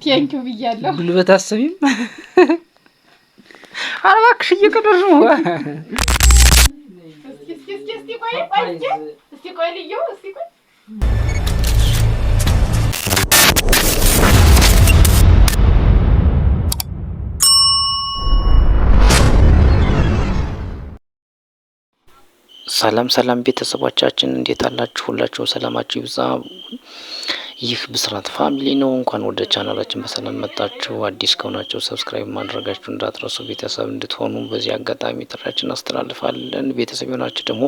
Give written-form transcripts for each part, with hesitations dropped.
ቴንኪው ብያለሁ። ጉልበት አሰሚም አረባክሽ እየቀደሩ እስቲ ቆይ ልዩ እስቲ ቆይ ሰላም ቤተሰቦቻችን እንዴት አላችሁ? ሁላችሁ ሰላማችሁ ይብዛ። ይህ ብስራት ፋሚሊ ነው። እንኳን ወደ ቻናላችን በሰላም መጣችሁ። አዲስ ከሆናችሁ ሰብስክራይብ ማድረጋችሁ እንዳትረሱ፣ ቤተሰብ እንድትሆኑ በዚህ አጋጣሚ ጥሪያችን እናስተላልፋለን። ቤተሰብ የሆናችሁ ደግሞ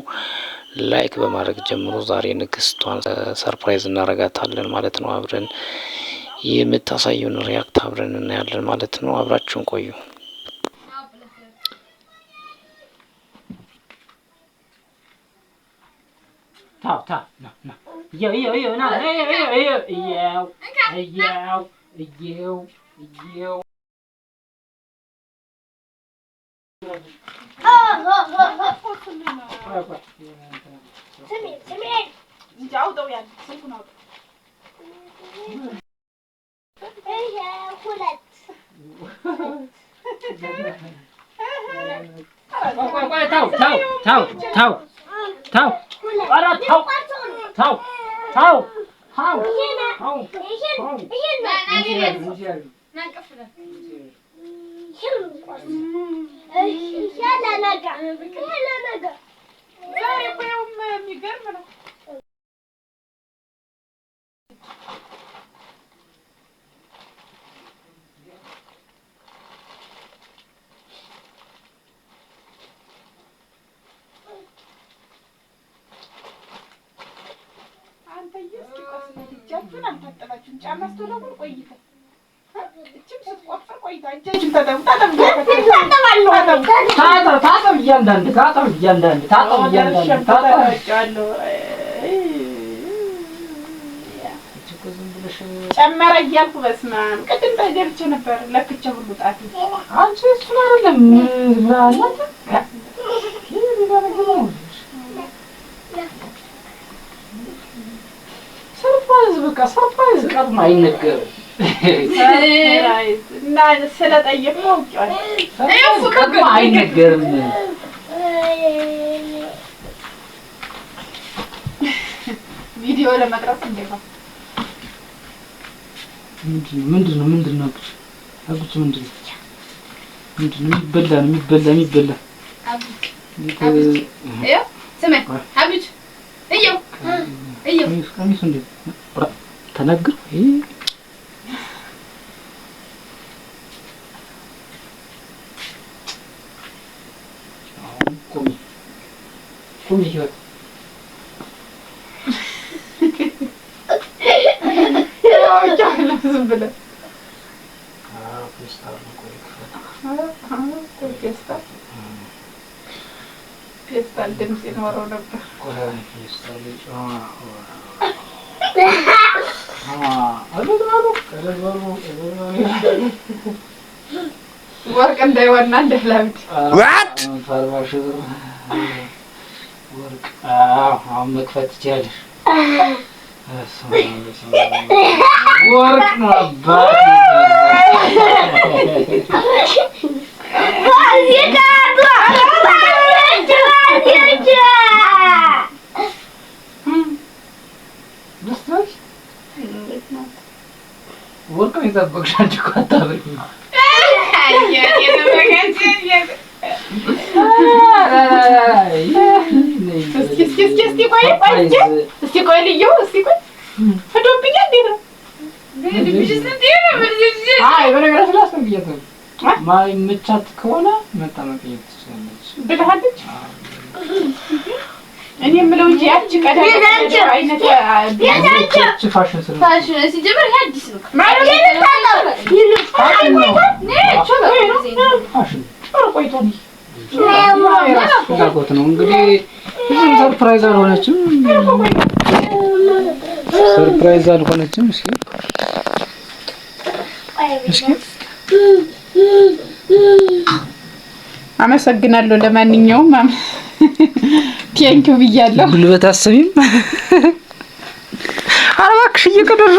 ላይክ በማድረግ ጀምሮ ዛሬ ንግስቷን ሰርፕራይዝ እናረጋታለን ማለት ነው። አብረን የምታሳየውን ሪያክት አብረን እናያለን ማለት ነው። አብራችሁን ቆዩ። Ta, no. Yo, no, yo. سمي نجاوبوا يعني سيكونوا ايه خلت تاو أنا تاو ጨመረ እያልኩ በስመ አብ ቅድም በደርቼ ነበር ለክቼ ሁሉ ጣት አንቺ እሱ አይደለም ማለት ሰርፕራይዝ ቀድሞ አይነገርም። እና ስለጠየቅኩ ቀድሞ አይነገርም። ቪዲዮ ለመቅረጽ እንዴት ነው? ምንድነው? አብቹ ምንድነው? የሚበላ እዮ ስማይ አብቹ እዮ ቀሚሱ እንዴት ተናገር ቆሚ ይወጥ ዝም ብለህ ፌስታል ድምፅ ይኖረው ነበር። ወርቅ እንዳይወና እንደላምጥ ወርቅ አሁን መክፈት ትችያለሽ። ወርቅ ነው አባቴ ወርቅ ነው የጠበቅሽ አንቺ እኮ አታበቂም። እስቲ ቆይ ልዩ እስቲ ቆይ ፈዶብኛ እንዴት ነው? አይ በነገራችን ላይ አስጠንቅቄያት ነው። ማይመቻት ከሆነ መጣ መቀየር ትችላለች ብለሃለች። እኔ የምለው እንጂ ያቺ ቀዳዳ አይነት ፋሽን ሲጀምር ይሄ አዲስ ነው ማለት ፍላጎት ነው እንግዲህ። ብዙም ሰርፕራይዝ አልሆነችም። እስኪ አመሰግናለሁ። ለማንኛውም ቴንኪው ብያለሁ። ጉልበት አሰሚም አረባክሽ እየቀደሩ